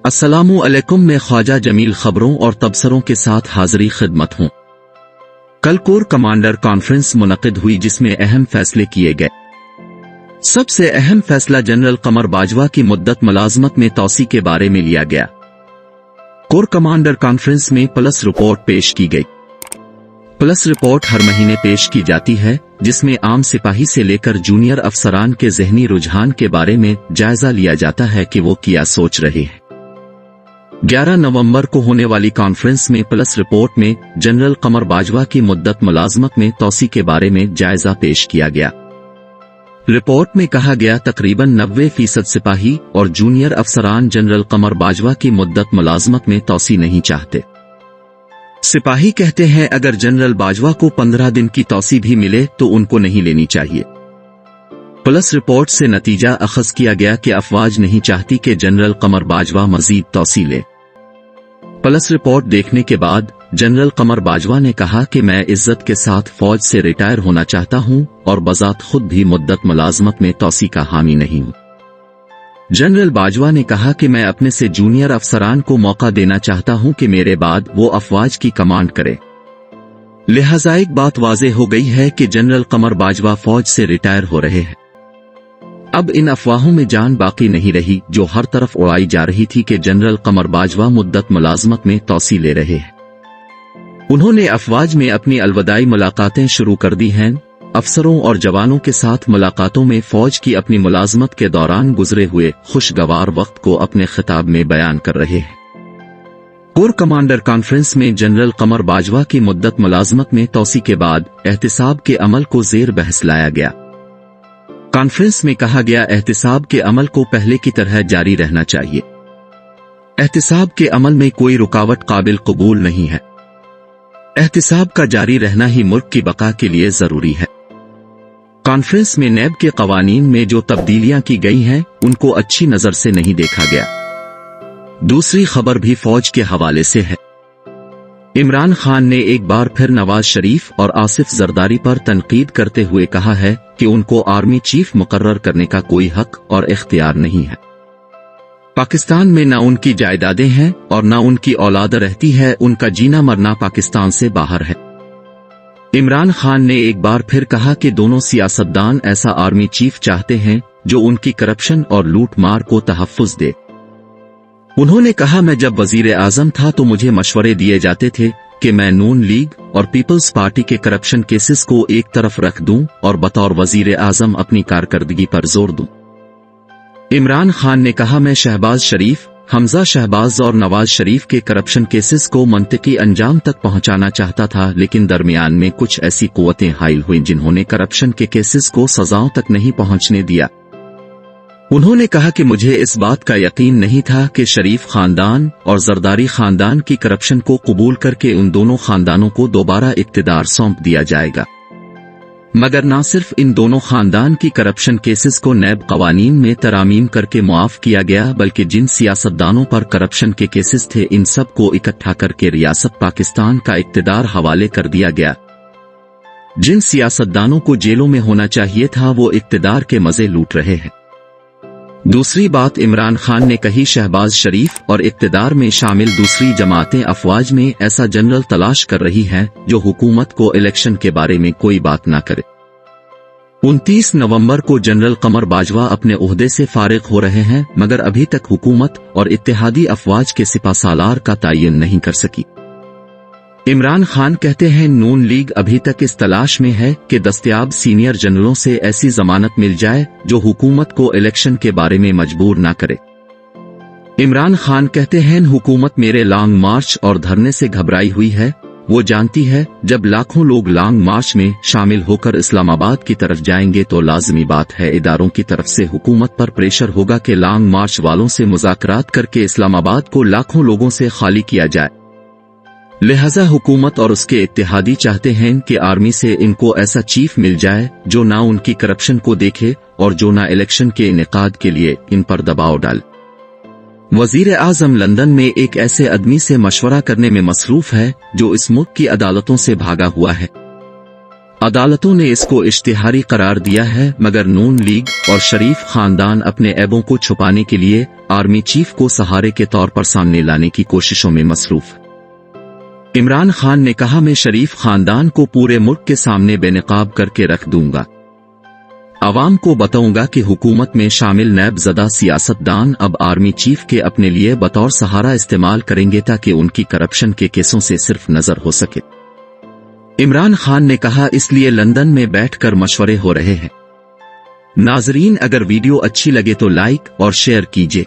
अस्सलामु अलैकुम, मैं ख्वाजा जमील खबरों और तबसरों के साथ हाजिरी खिदमत हूँ। कल कोर कमांडर कॉन्फ्रेंस मुनक़िद हुई जिसमें अहम फैसले किए गए। सबसे अहम फैसला जनरल कमर बाजवा की मुद्दत मुलाजमत में तौसी के बारे में लिया गया। कोर कमांडर कॉन्फ्रेंस में प्लस रिपोर्ट पेश की गई। प्लस रिपोर्ट हर महीने पेश की जाती है, जिसमें आम सिपाही से लेकर जूनियर अफसरान के ज़हनी रुझान के बारे में जायजा लिया जाता है कि वो क्या सोच रहे हैं। 11 नवंबर को होने वाली कॉन्फ्रेंस में प्लस रिपोर्ट में जनरल कमर बाजवा की मुद्दत मुलाजमत में तौसी के बारे में जायजा पेश किया गया। रिपोर्ट में कहा गया तकरीबन 90% सिपाही और जूनियर अफसरान जनरल कमर बाजवा की मुद्दत मुलाजमत में तौसी नहीं चाहते। सिपाही कहते हैं अगर जनरल बाजवा को 15 दिन की तौसी भी मिले तो उनको नहीं लेनी चाहिए। प्लस रिपोर्ट से नतीजा अखज़ किया गया कि अफवाज नहीं चाहती कि जनरल कमर बाजवा मजीद तौसी ले। प्लस रिपोर्ट देखने के बाद जनरल कमर बाजवा ने कहा कि मैं इज्जत के साथ फौज से रिटायर होना चाहता हूं और बजात खुद भी मुद्दत मुलाजमत में तौसी का हामी नहीं हूं। जनरल बाजवा ने कहा कि मैं अपने से जूनियर अफसरान को मौका देना चाहता हूं कि मेरे बाद वो अफवाज की कमांड करे। लिहाजा एक बात वाज़ेह हो गई है कि जनरल कमर बाजवा फौज से रिटायर हो रहे हैं। अब इन अफवाहों में जान बाकी नहीं रही जो हर तरफ उड़ाई जा रही थी कि जनरल कमर बाजवा मुद्दत मुलाजमत में तौसी ले रहे हैं। उन्होंने अफवाज में अपनी अलविदाई मुलाकातें शुरू कर दी हैं। अफसरों और जवानों के साथ मुलाकातों में फौज की अपनी मुलाजमत के दौरान गुजरे हुए खुशगवार वक्त को अपने खिताब में बयान कर रहे हैं। कोर कमांडर कॉन्फ्रेंस में जनरल कमर बाजवा की मुद्दत मुलाजमत में तौसी के बाद एहतिसाब के अमल को ज़ेर बहस लाया गया। कॉन्फ्रेंस में कहा गया एहतिसाब के अमल को पहले की तरह जारी रहना चाहिए। एहतिसाब के अमल में कोई रुकावट काबिल कबूल नहीं है। एहतिसाब का जारी रहना ही मुल्क की बका के लिए जरूरी है। कॉन्फ्रेंस में नैब के कवानीन में जो तब्दीलियां की गई हैं उनको अच्छी नजर से नहीं देखा गया। दूसरी खबर भी फौज के हवाले से है। इमरान खान ने एक बार फिर नवाज शरीफ और आसिफ जरदारी पर तनकीद करते हुए कहा है कि उनको आर्मी चीफ मुकर्रर करने का कोई हक और इख्तियार नहीं है। पाकिस्तान में न उनकी जायदादें हैं और न उनकी औलाद रहती है, उनका जीना मरना पाकिस्तान से बाहर है। इमरान खान ने एक बार फिर कहा कि दोनों सियासतदान ऐसा आर्मी चीफ चाहते हैं जो उनकी करप्शन और लूट मार को तहफ़्फ़ुज़ दे। उन्होंने कहा मैं जब वजीर आजम था तो मुझे मशवरे दिए जाते थे कि मैं नून लीग और पीपल्स पार्टी के करप्शन केसेस को एक तरफ रख दूं और बतौर वजीर आजम अपनी कारकर्दगी पर जोर दूं। इमरान खान ने कहा मैं शहबाज शरीफ, हमजा शहबाज और नवाज शरीफ के करप्शन केसेस को मंतकी अंजाम तक पहुंचाना चाहता था, लेकिन दरमियान में कुछ ऐसी कुव्वतें हाइल हुईं जिन्होंने करप्शन के केसेस को सजाओं तक नहीं पहुंचने दिया। उन्होंने कहा कि मुझे इस बात का यकीन नहीं था कि शरीफ खानदान और जरदारी खानदान की करप्शन को कबूल करके उन दोनों खानदानों को दोबारा इक्तिदार सौंप दिया जाएगा, मगर न सिर्फ इन दोनों खानदान की करप्शन केसेस को नैब कवानीन में तरामीम करके मुआफ किया गया, बल्कि जिन सियासतदानों पर करप्शन के केसेस थे इन सब को इकट्ठा करके रियासत पाकिस्तान का इक्तिदार हवाले कर दिया गया। जिन सियासतदानों को जेलों में होना चाहिए था वो इक्तिदार के मजे लूट रहे हैं। दूसरी बात इमरान खान ने कही शहबाज शरीफ और इक्तिदार में शामिल दूसरी जमातें अफवाज में ऐसा जनरल तलाश कर रही हैं जो हुकूमत को इलेक्शन के बारे में कोई बात ना करे। 29 नवंबर को जनरल कमर बाजवा अपने ओहदे से फारिग हो रहे हैं, मगर अभी तक हुकूमत और इत्तेहादी अफवाज के सिपहसालार का तयन नहीं कर सकी। इमरान खान कहते हैं नून लीग अभी तक इस तलाश में है कि दस्तयाब सीनियर जनरलों से ऐसी जमानत मिल जाए जो हुकूमत को इलेक्शन के बारे में मजबूर ना करे। इमरान खान कहते हैं हुकूमत मेरे लॉन्ग मार्च और धरने से घबराई हुई है। वो जानती है जब लाखों लोग लॉन्ग मार्च में शामिल होकर इस्लामाबाद की तरफ जाएंगे तो लाजमी बात है इदारों की तरफ से हुकूमत पर प्रेशर होगा कि लॉन्ग मार्च वालों से मुज़ाकरात करके इस्लामाबाद को लाखों लोगों से खाली किया जाए। लिहाजा हुकूमत और उसके इत्तेहादी चाहते हैं कि आर्मी से इनको ऐसा चीफ मिल जाए जो ना उनकी करप्शन को देखे और जो ना इलेक्शन के इनेकाद के लिए इन पर दबाव डाले। वजीर आजम लंदन में एक ऐसे आदमी से मशवरा करने में मसरूफ है जो इस मुल्क की अदालतों से भागा हुआ है। अदालतों ने इसको इश्तिहारी करार दिया है, मगर नून लीग और शरीफ खानदान अपने ऐबों को छुपाने के लिए आर्मी चीफ को सहारे के तौर पर सामने लाने की कोशिशों में मसरूफ है। इमरान खान ने कहा, मैं शरीफ खानदान को पूरे मुल्क के सामने बेनकाब करके रख दूंगा। अवाम को बताऊंगा कि हुकूमत में शामिल नैब-ज़दा सियासतदान अब आर्मी चीफ के अपने लिए बतौर सहारा इस्तेमाल करेंगे ताकि उनकी करप्शन के केसों से सिर्फ नजर हो सके। इमरान खान ने कहा, इसलिए लंदन में बैठकर मशवरे हो रहे हैं। नाजरीन, अगर वीडियो अच्छी लगे तो लाइक और शेयर कीजिए।